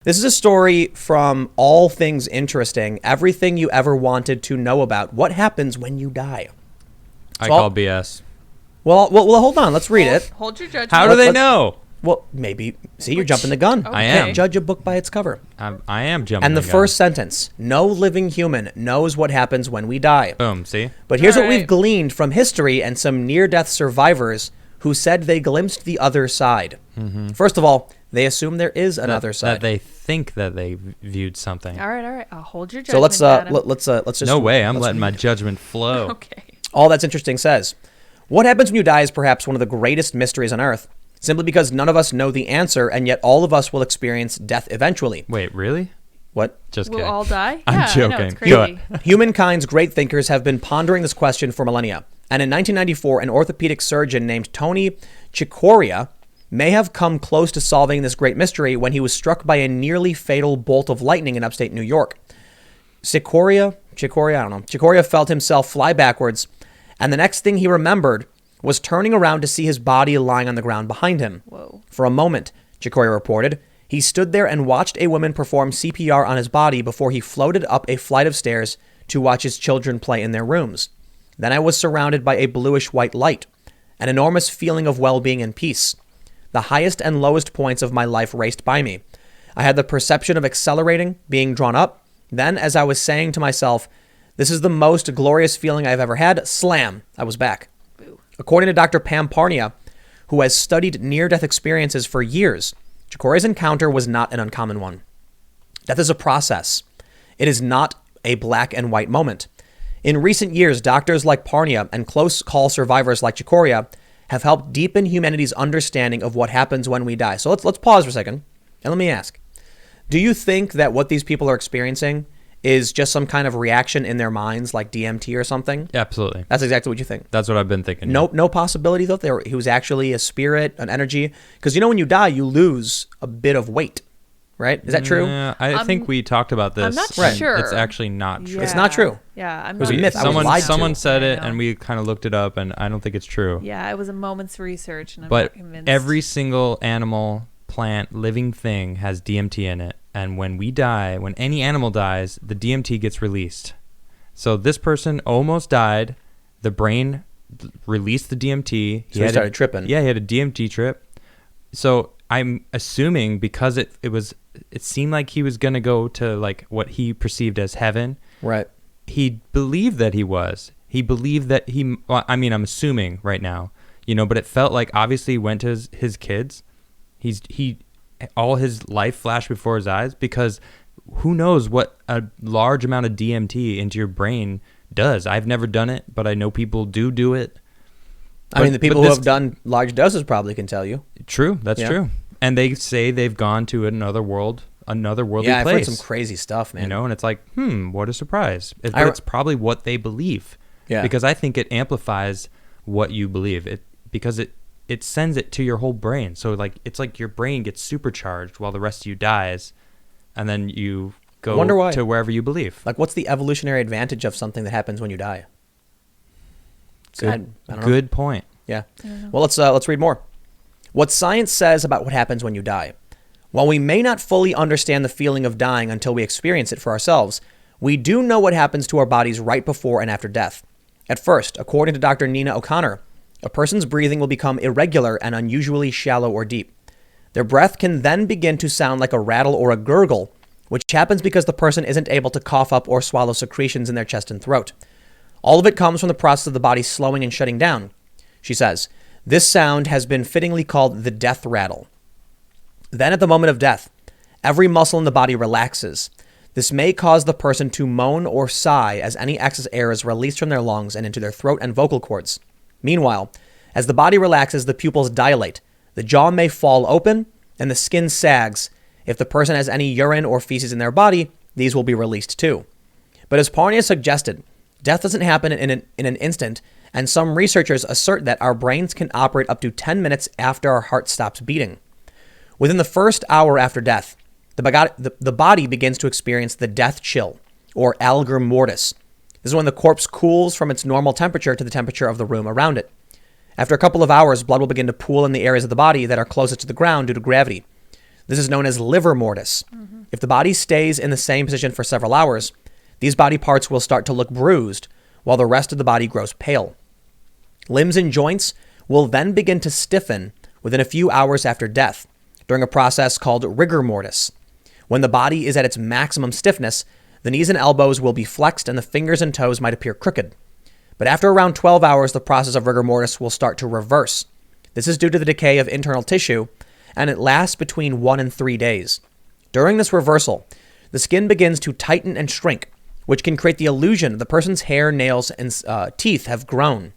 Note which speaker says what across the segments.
Speaker 1: This is a story from All Things Interesting, everything you ever wanted to know about. What happens when you die?
Speaker 2: I call BS.
Speaker 1: Well, hold on. Let's read it.
Speaker 3: Hold your judgment.
Speaker 2: How do they know?
Speaker 1: Well, maybe. See, you're jumping the gun.
Speaker 3: Okay.
Speaker 2: I am.
Speaker 1: Can't judge a book by its cover.
Speaker 2: I am jumping
Speaker 1: And the
Speaker 2: gun.
Speaker 1: first sentence, no living human knows what happens when we die.
Speaker 2: Boom, see?
Speaker 1: But here's what we've
Speaker 3: Alright.
Speaker 1: gleaned from history and some near-death survivors who said they glimpsed the other side. First of all, they assume there is another side.
Speaker 2: That they think that they viewed something.
Speaker 3: All right. I'll hold your
Speaker 1: So
Speaker 3: judgment.
Speaker 1: let's just
Speaker 2: No way, I'm letting my
Speaker 1: read it.
Speaker 2: judgment flow.
Speaker 3: Okay.
Speaker 1: All That's Interesting says, what happens when you die is perhaps one of the greatest mysteries on Earth, simply because none of us know the answer, and yet all of us will experience death eventually.
Speaker 2: Wait, really?
Speaker 1: What?
Speaker 2: Just
Speaker 3: We'll
Speaker 2: kidding.
Speaker 3: all die?
Speaker 2: I'm
Speaker 3: Yeah, I know,
Speaker 2: joking.
Speaker 3: it's
Speaker 2: Go
Speaker 3: crazy.
Speaker 1: Humankind's great thinkers have been pondering this question for millennia, and in 1994, an orthopedic surgeon named Tony Cicoria may have come close to solving this great mystery when he was struck by a nearly fatal bolt of lightning in upstate New York. Cicoria felt himself fly backwards, and the next thing he remembered was turning around to see his body lying on the ground behind him.
Speaker 3: Whoa.
Speaker 1: For a moment, Cicoria reported, he stood there and watched a woman perform CPR on his body before he floated up a flight of stairs to watch his children play in their rooms. Then I was surrounded by a bluish-white light, an enormous feeling of well-being and peace. The highest and lowest points of my life raced by me. I had the perception of accelerating, being drawn up. Then, as I was saying to myself, this is the most glorious feeling I've ever had, slam, I was back. According to Dr. Pam Parnia, who has studied near-death experiences for years, Cicoria's encounter was not an uncommon one. Death is a process. It is not a black and white moment. In recent years, doctors like Parnia and close call survivors like Cicoria have helped deepen humanity's understanding of what happens when we die. So let's pause for a second, and let me ask, do you think that what these people are experiencing is just some kind of reaction in their minds, like DMT or something?
Speaker 2: Absolutely.
Speaker 1: That's exactly what you think.
Speaker 2: That's what I've been thinking.
Speaker 1: No possibility though he was actually a spirit, an energy, because when you die, you lose a bit of weight, right? Is that true?
Speaker 2: Yeah, I think we talked about this.
Speaker 3: I'm not
Speaker 2: and
Speaker 3: sure.
Speaker 2: It's actually not true.
Speaker 1: It's not true.
Speaker 3: Yeah, I'm
Speaker 1: It was
Speaker 3: not
Speaker 1: a myth. I was lied to.
Speaker 2: Someone said it,
Speaker 3: I know.
Speaker 2: and we kind of looked it up, and I don't think it's true.
Speaker 3: Yeah, it was a moment's research, and I'm
Speaker 2: But
Speaker 3: not convinced.
Speaker 2: every single animal, plant, living thing has DMT in it. And when we die, when any animal dies, the DMT gets released. So this person almost died. The brain released the DMT.
Speaker 1: So he started tripping.
Speaker 2: Yeah, he had a DMT trip. So I'm assuming because it seemed like he was going to go to like what he perceived as heaven.
Speaker 1: Right.
Speaker 2: He believed that he was. He believed that I'm assuming right now, but it felt like obviously he went to his kids. He all his life flashed before his eyes, because who knows what a large amount of DMT into your brain does. I've never done it, but I know people do it.
Speaker 1: I mean, the people who have done large doses probably can tell you.
Speaker 2: True, that's
Speaker 1: Yeah.
Speaker 2: true. And they say they've gone to another worldly
Speaker 1: Yeah, I've heard
Speaker 2: place.
Speaker 1: some crazy stuff, man.
Speaker 2: And it's like, what a surprise. But it's probably what they believe.
Speaker 1: Yeah.
Speaker 2: Because I think it amplifies what you believe. Because it sends it to your whole brain. So it's like your brain gets supercharged while the rest of you dies, and then you go
Speaker 1: Wonder why.
Speaker 2: to wherever you believe.
Speaker 1: Like, what's the evolutionary advantage of something that happens when you die? I don't know.
Speaker 2: Good point.
Speaker 1: Yeah. Well, let's read more. What science says about what happens when you die. While we may not fully understand the feeling of dying until we experience it for ourselves, we do know what happens to our bodies right before and after death. At first, according to Dr. Nina O'Connor, a person's breathing will become irregular and unusually shallow or deep. Their breath can then begin to sound like a rattle or a gurgle, which happens because the person isn't able to cough up or swallow secretions in their chest and throat. All of it comes from the process of the body slowing and shutting down. She says, this sound has been fittingly called the death rattle. Then at the moment of death, every muscle in the body relaxes. This may cause the person to moan or sigh as any excess air is released from their lungs and into their throat and vocal cords. Meanwhile, as the body relaxes, the pupils dilate, the jaw may fall open, and the skin sags. If the person has any urine or feces in their body, these will be released too. But as Parnia suggested, death doesn't happen in an instant, and some researchers assert that our brains can operate up to 10 minutes after our heart stops beating. Within the first hour after death, the body begins to experience the death chill, or Rigor Mortis. This is when the corpse cools from its normal temperature to the temperature of the room around it. After a couple of hours, blood will begin to pool in the areas of the body that are closest to the ground due to gravity. This is known as liver mortis. If the body stays in the same position for several hours, these body parts will start to look bruised while the rest of the body grows pale. Limbs and joints will then begin to stiffen within a few hours after death during a process called rigor mortis. When the body is at its maximum stiffness, the knees and elbows will be flexed and the fingers and toes might appear crooked. But after around 12 hours, the process of rigor mortis will start to reverse. This is due to the decay of internal tissue, and it lasts between 1 and 3 days. During this reversal, the skin begins to tighten and shrink, which can create the illusion that the person's hair, nails, and teeth have grown.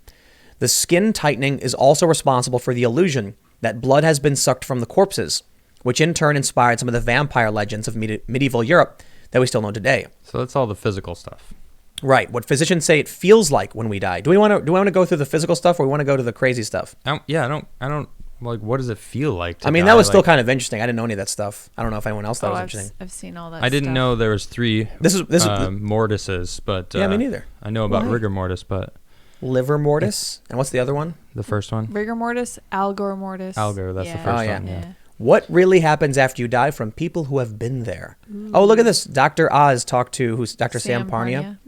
Speaker 1: The skin tightening is also responsible for the illusion that blood has been sucked from the corpses, which in turn inspired some of the vampire legends of medieval Europe that we still know today.
Speaker 2: So that's all the physical stuff.
Speaker 1: Right, what physicians say it feels like when we die. Do we want to go through the physical stuff, or we want to go to the crazy stuff?
Speaker 2: I don't like. What does it feel like to
Speaker 1: I mean,
Speaker 2: die?
Speaker 1: that was still
Speaker 2: Like,
Speaker 1: kind of interesting. I didn't know any of that stuff. I don't know if anyone else thought it was interesting.
Speaker 3: I've seen all that.
Speaker 2: I didn't
Speaker 3: stuff.
Speaker 2: know there was 3
Speaker 1: This is
Speaker 2: mortises, but
Speaker 1: yeah, me neither.
Speaker 2: I know about
Speaker 1: Why?
Speaker 2: rigor mortis, but
Speaker 1: Liver mortis, and what's the other one?
Speaker 2: the first one,
Speaker 3: Rigor mortis, algor mortis.
Speaker 2: Algor, that's the
Speaker 3: Yeah.
Speaker 2: first
Speaker 1: Oh, yeah.
Speaker 2: one. Yeah.
Speaker 1: What really happens after you die from people who have been there? Oh, look at this. Dr. Oz talked to who's Dr. Sam Parnia.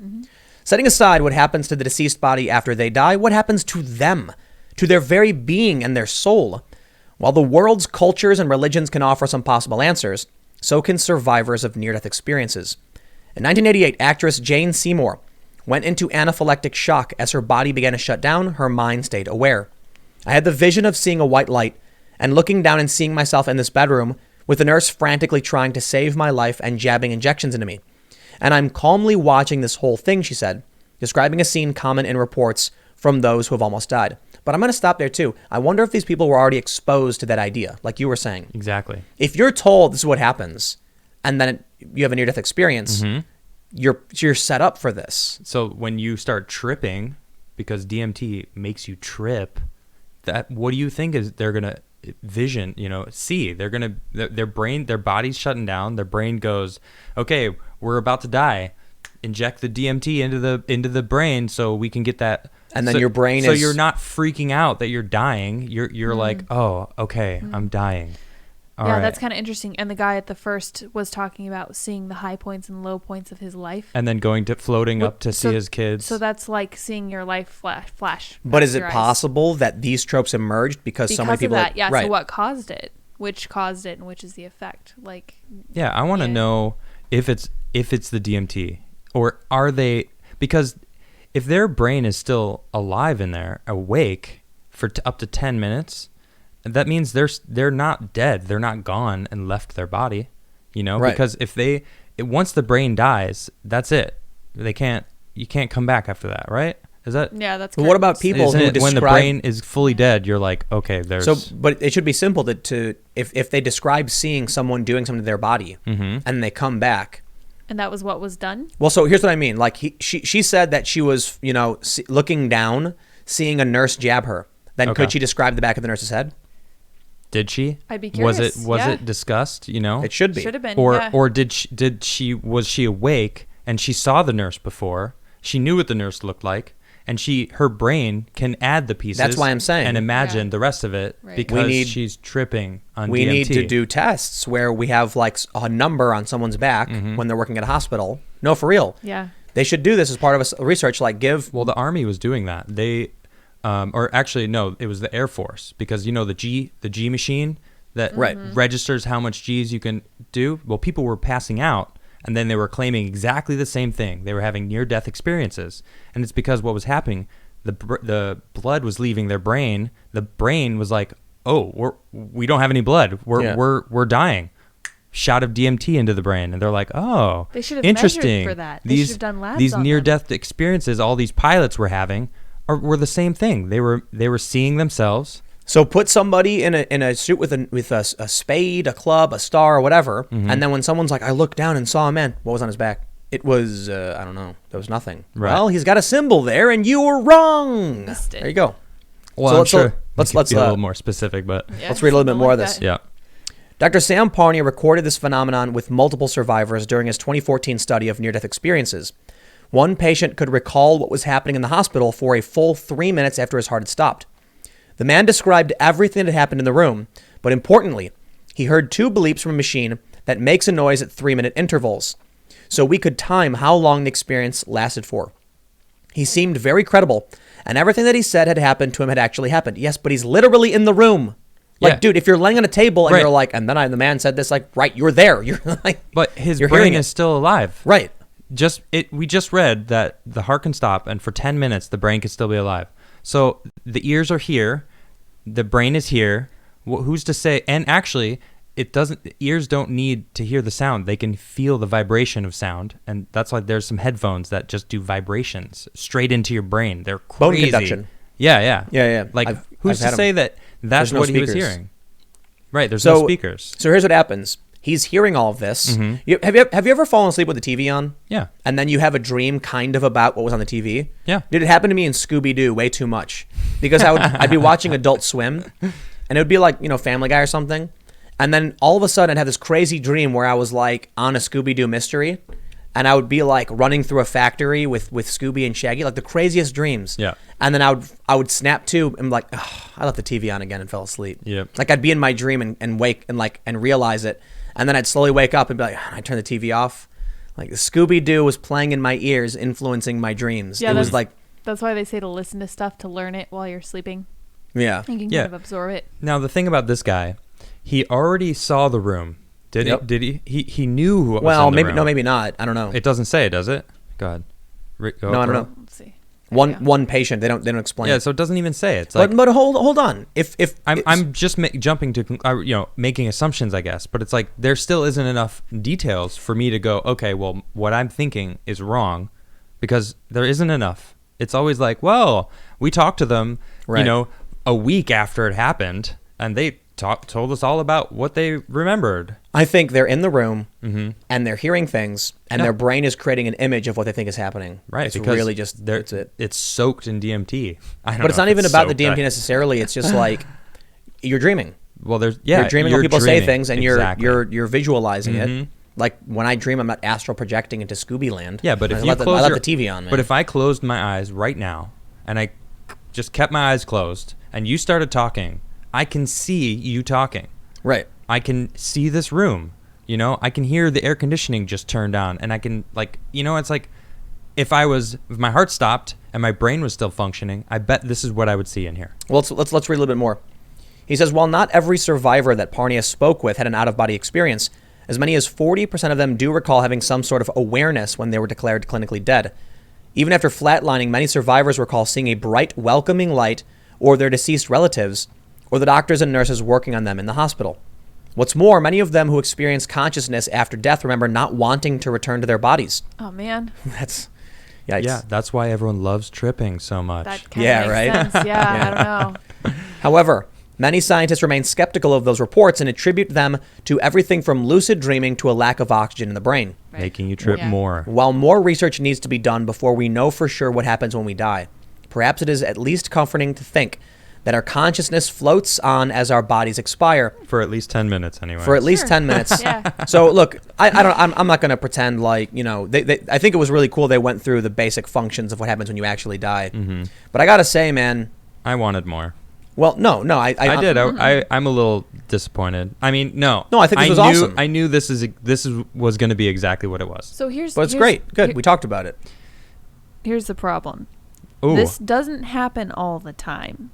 Speaker 1: Setting aside what happens to the deceased body after they die, what happens to them, to their very being and their soul? While the world's cultures and religions can offer some possible answers, so can survivors of near-death experiences. In 1988, actress Jane Seymour went into anaphylactic shock as her body began to shut down, her mind stayed aware. I had the vision of seeing a white light and looking down and seeing myself in this bedroom with the nurse frantically trying to save my life and jabbing injections into me. And I'm calmly watching this whole thing, she said, describing a scene common in reports from those who have almost died. But I'm going to stop there too. I wonder if these people were already exposed to that idea, like you were saying.
Speaker 2: Exactly.
Speaker 1: If you're told this is what happens, and then you have a near-death experience, you're set up for this.
Speaker 2: So when you start tripping, because DMT makes you trip, that what do you think is they're gonna vision? See, they're gonna their brain, their body's shutting down. Their brain goes, okay, we're about to die. Inject the DMT into the brain so we can get that.
Speaker 1: And then your brain
Speaker 2: so
Speaker 1: is...
Speaker 2: you're not freaking out that you're dying. You're like, oh, okay, I'm dying. All
Speaker 3: yeah,
Speaker 2: right.
Speaker 3: that's kind of interesting. And the guy at the first was talking about seeing the high points and low points of his life.
Speaker 2: And then going to floating up to see his kids.
Speaker 3: So that's like seeing your life flash.
Speaker 1: But is it
Speaker 3: your eyes.
Speaker 1: possible that these tropes emerged because so many people...
Speaker 3: of that, yeah.
Speaker 1: Right.
Speaker 3: So what caused it? Which caused it, and which is the effect? Like,
Speaker 2: yeah, I want to know if it's the DMT, or are they, because if their brain is still alive in there, awake for up to 10 minutes, that means they're not dead. They're not gone and left their body,
Speaker 1: Right.
Speaker 2: Because once the brain dies, that's it. You can't come back after that, right? Is that?
Speaker 3: yeah, that's.
Speaker 1: But what about people who describe...
Speaker 2: when the brain is fully dead, you're like, okay, there's...
Speaker 1: So, but it should be simple if they describe seeing someone doing something to their body and they come back.
Speaker 3: And that was what was done.
Speaker 1: Well, so here's what I mean. Like she said that she was, looking down, seeing a nurse jab her. Then
Speaker 2: Okay.
Speaker 1: could she describe the back of the nurse's head?
Speaker 2: Did she?
Speaker 3: I'd be curious.
Speaker 2: Was
Speaker 3: Yeah.
Speaker 2: it discussed?
Speaker 1: It should be.
Speaker 3: Should have been.
Speaker 2: Or
Speaker 3: yeah.
Speaker 2: or was she awake and she saw the nurse before? She knew what the nurse looked like, and her brain can add the pieces.
Speaker 1: That's why I'm saying.
Speaker 2: and imagine the rest of it
Speaker 3: Right.
Speaker 2: because she's tripping on
Speaker 1: We
Speaker 2: DMT.
Speaker 1: need to do tests where we have like a number on someone's back when they're working at a hospital. No, for real.
Speaker 3: Yeah.
Speaker 1: They should do this as part of a research. Like
Speaker 2: Well, the Army was doing that. They, or actually no, it was the Air Force, because the G machine that
Speaker 1: Right.
Speaker 2: registers how much G's you can do. Well, people were passing out, and then they were claiming exactly the same thing. They were having near-death experiences, and it's because what was happening, the blood was leaving their brain. The brain was like, "Oh, we don't have any blood. We're dying." Shot of DMT into the brain, and they're like, "Oh,
Speaker 3: They should have
Speaker 2: interesting
Speaker 3: measured for that. They should have done labs
Speaker 2: these
Speaker 3: on them.
Speaker 2: near-death experiences all these pilots were having were the same thing. They were seeing themselves."
Speaker 1: So put somebody in a suit with a spade, a club, a star, or whatever, and then when someone's like, I looked down and saw a man, what was on his back? It was I don't know. There was nothing.
Speaker 2: Right.
Speaker 1: Well, he's got a symbol there, and you were wrong.
Speaker 3: Missed it.
Speaker 1: There you go.
Speaker 2: Well,
Speaker 1: So
Speaker 2: I'm sure.
Speaker 1: let's
Speaker 2: Be a little more specific, but
Speaker 3: Yeah,
Speaker 1: let's read a little bit
Speaker 3: something
Speaker 1: more of
Speaker 3: like
Speaker 1: this.
Speaker 3: that.
Speaker 2: yeah.
Speaker 1: Dr. Sam Parnia recorded this phenomenon with multiple survivors during his 2014 study of near-death experiences. One patient could recall what was happening in the hospital for a full 3 minutes after his heart had stopped. The man described everything that happened in the room, but importantly, He heard 2 bleeps from a machine that makes a noise at 3-minute intervals, so we could time how long the experience lasted for. He seemed very credible, and everything that he said had happened to him had actually happened. Yes, but he's literally in the room. Like,
Speaker 2: Yeah.
Speaker 1: dude, if you're laying on a table and
Speaker 2: Right.
Speaker 1: you're like, and then the man said this, like, right, you're there. You're like,
Speaker 2: But his
Speaker 1: you're
Speaker 2: brain
Speaker 1: hearing
Speaker 2: is
Speaker 1: it.
Speaker 2: still alive.
Speaker 1: Right.
Speaker 2: We just read that the heart can stop, and for 10 minutes the brain can still be alive. So the ears are here, the brain is here. Who's to say? And actually, ears don't need to hear the sound. They can feel the vibration of sound, and that's why there's some headphones that just do vibrations straight into your brain. They're
Speaker 1: Bone
Speaker 2: crazy.
Speaker 1: conduction.
Speaker 2: Yeah.
Speaker 1: Yeah.
Speaker 2: Like, who's
Speaker 1: I've
Speaker 2: to
Speaker 1: had
Speaker 2: say
Speaker 1: 'em.
Speaker 2: that that's
Speaker 1: There's no
Speaker 2: what he was
Speaker 1: speakers.
Speaker 2: hearing? Right. There's no speakers.
Speaker 1: So here's what happens. He's hearing all of this.
Speaker 2: Mm-hmm.
Speaker 1: Have you ever fallen asleep with the TV on?
Speaker 2: Yeah.
Speaker 1: And then you have a dream kind of about what was on the TV?
Speaker 2: Yeah.
Speaker 1: Dude, it happened to me in Scooby-Doo way too much. Because I'd be watching Adult Swim, and it would be like, Family Guy or something. And then all of a sudden I'd have this crazy dream where I was like on a Scooby-Doo mystery, and I would be like running through a factory with Scooby and Shaggy, like the craziest dreams.
Speaker 2: Yeah.
Speaker 1: And then I would snap to and be like, oh, I left the TV on again and fell asleep.
Speaker 2: Yep.
Speaker 1: Like I'd be in my dream and wake and realize it. And then I'd slowly wake up and be like, I'd turn the TV off. Like Scooby-Doo was playing in my ears, influencing my dreams.
Speaker 3: Yeah,
Speaker 1: It was like,
Speaker 3: That's why they say to listen to stuff to learn it while you're sleeping.
Speaker 1: yeah.
Speaker 3: You can
Speaker 2: Yeah.
Speaker 3: kind of absorb it.
Speaker 2: Now the thing about this guy, he already saw the room. Did
Speaker 1: Yep.
Speaker 2: he? Did he? He knew what was
Speaker 1: Well,
Speaker 2: in the
Speaker 1: maybe
Speaker 2: room.
Speaker 1: no, maybe not. I don't know.
Speaker 2: It doesn't say, does it? Go ahead. Go
Speaker 1: No, I don't
Speaker 2: for
Speaker 1: know.
Speaker 2: it.
Speaker 3: Let's see. There you go.
Speaker 1: One patient. They don't explain.
Speaker 2: Yeah,
Speaker 1: it.
Speaker 2: so it doesn't even say. It's like
Speaker 1: But hold on. If
Speaker 2: I'm just jumping to making assumptions, I guess. But it's like there still isn't enough details for me to go, okay, well, what I'm thinking is wrong, because there isn't enough. It's always like, well, we talked to them,
Speaker 1: Right.
Speaker 2: a week after it happened, and they told us all about what they remembered.
Speaker 1: I think they're in the room
Speaker 2: Mm-hmm.
Speaker 1: and they're hearing things, and
Speaker 2: Yeah.
Speaker 1: their brain is creating an image of what they think is happening.
Speaker 2: Right,
Speaker 1: It's
Speaker 2: because
Speaker 1: really just that's it.
Speaker 2: It's soaked in DMT. I don't
Speaker 1: But it's
Speaker 2: know
Speaker 1: not
Speaker 2: if
Speaker 1: even about the
Speaker 2: soaked.
Speaker 1: DMT necessarily. It's just like you're dreaming.
Speaker 2: Well,
Speaker 1: You're dreaming when people say
Speaker 2: dreaming.
Speaker 1: things, and
Speaker 2: Exactly.
Speaker 1: you're visualizing
Speaker 2: Mhm.
Speaker 1: it. Like when I dream, I'm not astral projecting into Scooby Land.
Speaker 2: Yeah, but if
Speaker 1: I
Speaker 2: you
Speaker 1: let
Speaker 2: close
Speaker 1: I
Speaker 2: your,
Speaker 1: let the TV on, man.
Speaker 2: But if I closed my eyes right now and I just kept my eyes closed and you started talking, I can see you talking.
Speaker 1: right,
Speaker 2: I can see this room. I can hear the air conditioning just turned on, and I can it's like if my heart stopped and my brain was still functioning, I bet this is what I would see in here.
Speaker 1: well, let's read a little bit more. He says, while not every survivor that Parnia spoke with had an out-of-body experience, as many as 40% of them do recall having some sort of awareness when they were declared clinically dead. Even after flatlining, many survivors recall seeing a bright, welcoming light, or their deceased relatives, or the doctors and nurses working on them in the hospital. What's more, many of them who experience consciousness after death remember not wanting to return to their bodies.
Speaker 3: Oh, man.
Speaker 1: That's, yikes.
Speaker 2: Yeah, that's why everyone loves tripping so much.
Speaker 3: That kind
Speaker 1: Yeah,
Speaker 3: of makes
Speaker 1: right?
Speaker 3: sense. Yeah, I don't know.
Speaker 1: However, many scientists remain skeptical of those reports and attribute them to everything from lucid dreaming to a lack of oxygen in the brain.
Speaker 3: Right.
Speaker 2: Making you trip
Speaker 3: Yeah.
Speaker 2: more.
Speaker 1: While more research needs to be done before we know for sure what happens when we die, perhaps it is at least comforting to think that our consciousness floats on as our bodies expire
Speaker 2: For at least 10 minutes anyway.
Speaker 1: for at least
Speaker 3: Sure.
Speaker 1: 10 minutes.
Speaker 3: Yeah.
Speaker 1: So look, I'm not going to pretend like, I think it was really cool they went through the basic functions of what happens when you actually die.
Speaker 2: Mm-hmm.
Speaker 1: But I got to say, man,
Speaker 2: I wanted more.
Speaker 1: well, no, I
Speaker 2: I did. I'm a little disappointed. I mean, no.
Speaker 1: No, I think this was awesome.
Speaker 2: I knew this was going to be exactly what it was.
Speaker 3: So here's
Speaker 1: But it's
Speaker 3: here's-
Speaker 1: great. Good.
Speaker 3: here-
Speaker 1: We talked about it.
Speaker 3: here's the problem.
Speaker 2: Ooh.
Speaker 3: This doesn't happen all the time.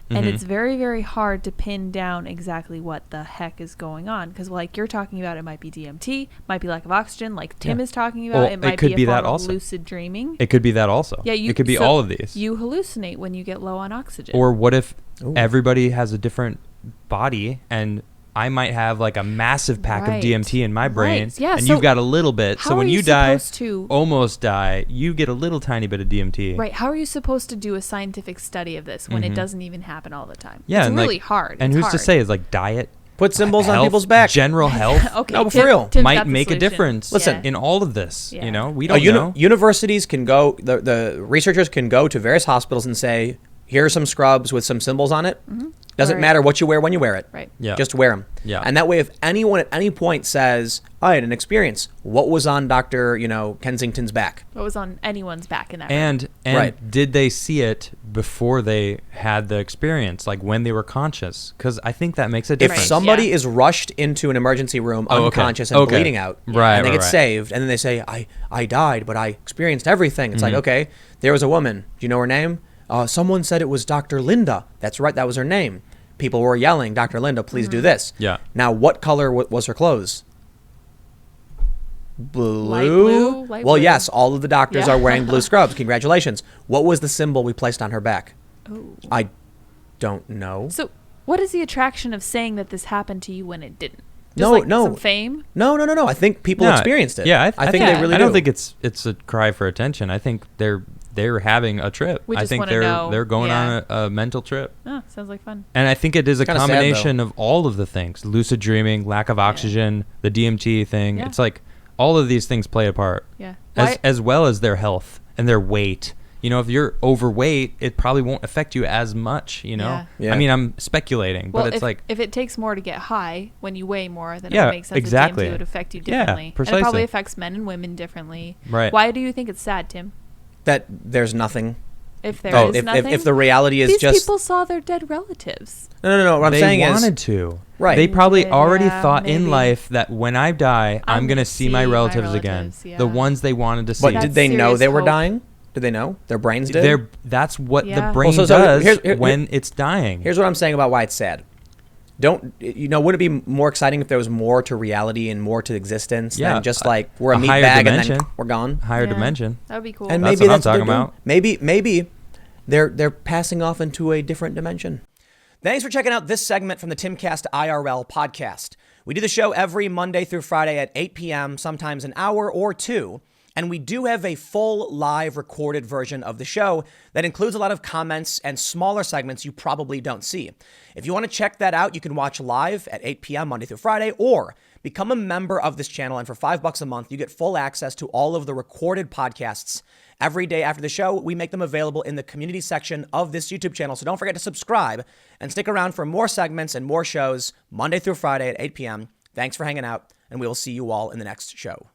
Speaker 3: And
Speaker 2: Mhm.
Speaker 3: it's very, very hard to pin down exactly what the heck is going on. Because, like you're talking about, it might be DMT, might be lack of oxygen, like Tim
Speaker 2: Yeah.
Speaker 3: is talking about.
Speaker 2: Well,
Speaker 3: it
Speaker 2: it
Speaker 3: might
Speaker 2: could
Speaker 3: be
Speaker 2: be
Speaker 3: a form
Speaker 2: that
Speaker 3: of
Speaker 2: also.
Speaker 3: lucid dreaming.
Speaker 2: It could be that also.
Speaker 3: Yeah,
Speaker 2: it could be
Speaker 3: so
Speaker 2: all of these.
Speaker 3: You hallucinate when you get low on oxygen.
Speaker 2: Or what if
Speaker 1: Ooh.
Speaker 2: everybody has a different body and I might have like a massive pack
Speaker 3: Right.
Speaker 2: of DMT in my brain
Speaker 3: Right. Yeah,
Speaker 2: and
Speaker 3: so
Speaker 2: you've got a little bit.
Speaker 3: how
Speaker 2: So
Speaker 3: are
Speaker 2: when
Speaker 3: you
Speaker 2: you die,
Speaker 3: supposed to-
Speaker 2: almost die, you get a little tiny bit of DMT.
Speaker 3: Right. How are you supposed to do a scientific study of this when it
Speaker 2: Mhm.
Speaker 3: doesn't even happen all the time?
Speaker 2: Yeah,
Speaker 3: it's
Speaker 2: and
Speaker 3: really
Speaker 2: like,
Speaker 3: hard.
Speaker 2: And
Speaker 3: It's
Speaker 2: who's to
Speaker 3: hard.
Speaker 2: say is like diet,
Speaker 1: Put symbols on
Speaker 2: health,
Speaker 1: people's back.
Speaker 2: general health
Speaker 3: Okay.
Speaker 1: No, but for real.
Speaker 3: Tim's got
Speaker 2: might
Speaker 3: the
Speaker 2: make a
Speaker 3: solution.
Speaker 2: difference.
Speaker 1: Listen,
Speaker 2: in all of this.
Speaker 3: Yeah.
Speaker 2: You know, we don't know.
Speaker 1: Universities can go, the researchers can go to various hospitals and say, here are some scrubs with some symbols on it.
Speaker 3: Mm-hmm.
Speaker 1: Doesn't
Speaker 3: Right.
Speaker 1: matter what you wear when you wear it.
Speaker 3: Right.
Speaker 2: Yeah.
Speaker 1: Just wear them.
Speaker 2: Yeah.
Speaker 1: And that way, if anyone at any point says, I had an experience, what was on Dr. Kensington's back?
Speaker 3: What was on anyone's back in that room?
Speaker 2: And
Speaker 1: Right.
Speaker 2: did they see it before they had the experience, like when they were conscious? Because I think that makes a
Speaker 1: If
Speaker 2: difference.
Speaker 1: somebody
Speaker 3: Yeah.
Speaker 1: is rushed into an emergency room
Speaker 2: Oh, okay.
Speaker 1: unconscious and
Speaker 2: Okay.
Speaker 1: bleeding out,
Speaker 2: Right,
Speaker 1: and they
Speaker 2: right,
Speaker 1: get
Speaker 2: right.
Speaker 1: saved, and then they say, I died, but I experienced everything. It's like, okay, there was a woman. Do you know her name? Someone said it was Dr. Linda. That's right, that was her name. People were yelling, Dr. Linda, please do this.
Speaker 2: Yeah.
Speaker 1: Now, what color was her clothes? Blue?
Speaker 3: Light blue? Light
Speaker 1: Well,
Speaker 3: blue.
Speaker 1: yes, all of the doctors
Speaker 3: Yeah.
Speaker 1: are wearing blue scrubs. Congratulations. What was the symbol we placed on her back?
Speaker 3: Oh.
Speaker 1: I don't know.
Speaker 3: So, what is the attraction of saying that this happened to you when it didn't? Just
Speaker 1: No,
Speaker 3: like
Speaker 1: no.
Speaker 3: some fame?
Speaker 1: No. I think people
Speaker 2: No,
Speaker 1: experienced it.
Speaker 2: Yeah,
Speaker 1: I think they really
Speaker 2: I don't
Speaker 1: do.
Speaker 2: think it's a cry for attention. I think they're having a trip.
Speaker 3: We
Speaker 2: I
Speaker 3: just
Speaker 2: think
Speaker 3: wanna know,
Speaker 2: they're going
Speaker 3: yeah.
Speaker 2: on a mental trip.
Speaker 3: Oh, sounds like fun.
Speaker 2: And I think it is a
Speaker 1: Kinda sad,
Speaker 2: combination of all of the things: lucid dreaming, lack of oxygen, the DMT thing.
Speaker 3: Yeah.
Speaker 2: It's like all of these things play a part,
Speaker 3: Yeah.
Speaker 2: as well as their health and their weight. If you're overweight, it probably won't affect you as much.
Speaker 3: Yeah.
Speaker 1: Yeah.
Speaker 2: I mean, I'm speculating,
Speaker 3: Well,
Speaker 2: but it's like
Speaker 3: if it takes more to get high when you weigh more, then
Speaker 2: Yeah,
Speaker 3: it makes sense
Speaker 2: exactly.
Speaker 3: that DMT would affect you
Speaker 2: Yeah,
Speaker 3: differently. And it
Speaker 2: precisely.
Speaker 3: probably affects men and women differently.
Speaker 2: Right.
Speaker 3: Why do you think it's sad, Tim?
Speaker 1: that there's nothing.
Speaker 3: If there is nothing?
Speaker 1: if the reality is
Speaker 3: These
Speaker 1: just
Speaker 3: people saw their dead relatives.
Speaker 1: no. What I'm
Speaker 2: they
Speaker 1: saying
Speaker 2: wanted
Speaker 1: is
Speaker 2: to.
Speaker 1: Right.
Speaker 2: They probably already
Speaker 3: Yeah,
Speaker 2: thought in
Speaker 3: maybe.
Speaker 2: life that when I die, I'm going to see my relatives again.
Speaker 3: relatives, yeah.
Speaker 2: The ones they wanted to see.
Speaker 1: But
Speaker 3: That's
Speaker 1: did they know
Speaker 3: serious
Speaker 1: they were
Speaker 3: hope.
Speaker 1: dying? Did they know? Their brains did?
Speaker 2: That's what
Speaker 3: Yeah.
Speaker 2: the brain
Speaker 1: Well,
Speaker 2: does
Speaker 1: here-
Speaker 2: when it's dying.
Speaker 1: Here's what I'm saying about why it's sad. Wouldn't it be more exciting if there was more to reality and more to existence
Speaker 2: Yeah,
Speaker 1: than just like we're a meat
Speaker 2: higher
Speaker 1: bag and
Speaker 2: dimension.
Speaker 1: then we're gone?
Speaker 2: Higher
Speaker 3: Yeah.
Speaker 2: dimension.
Speaker 3: That would be cool.
Speaker 1: And
Speaker 2: That's
Speaker 1: maybe
Speaker 2: what I'm
Speaker 1: that's what they're
Speaker 2: talking
Speaker 1: doing.
Speaker 2: about.
Speaker 1: Maybe they're passing off into a different dimension. Thanks for checking out this segment from the Timcast IRL podcast. We do the show every Monday through Friday at 8 p.m., sometimes an hour or two. And we do have a full live recorded version of the show that includes a lot of comments and smaller segments you probably don't see. If you want to check that out, you can watch live at 8 p.m. Monday through Friday, or become a member of this channel. And for $5 a month, you get full access to all of the recorded podcasts. Every day after the show, we make them available in the community section of this YouTube channel. So don't forget to subscribe and stick around for more segments and more shows Monday through Friday at 8 p.m. Thanks for hanging out, and we will see you all in the next show.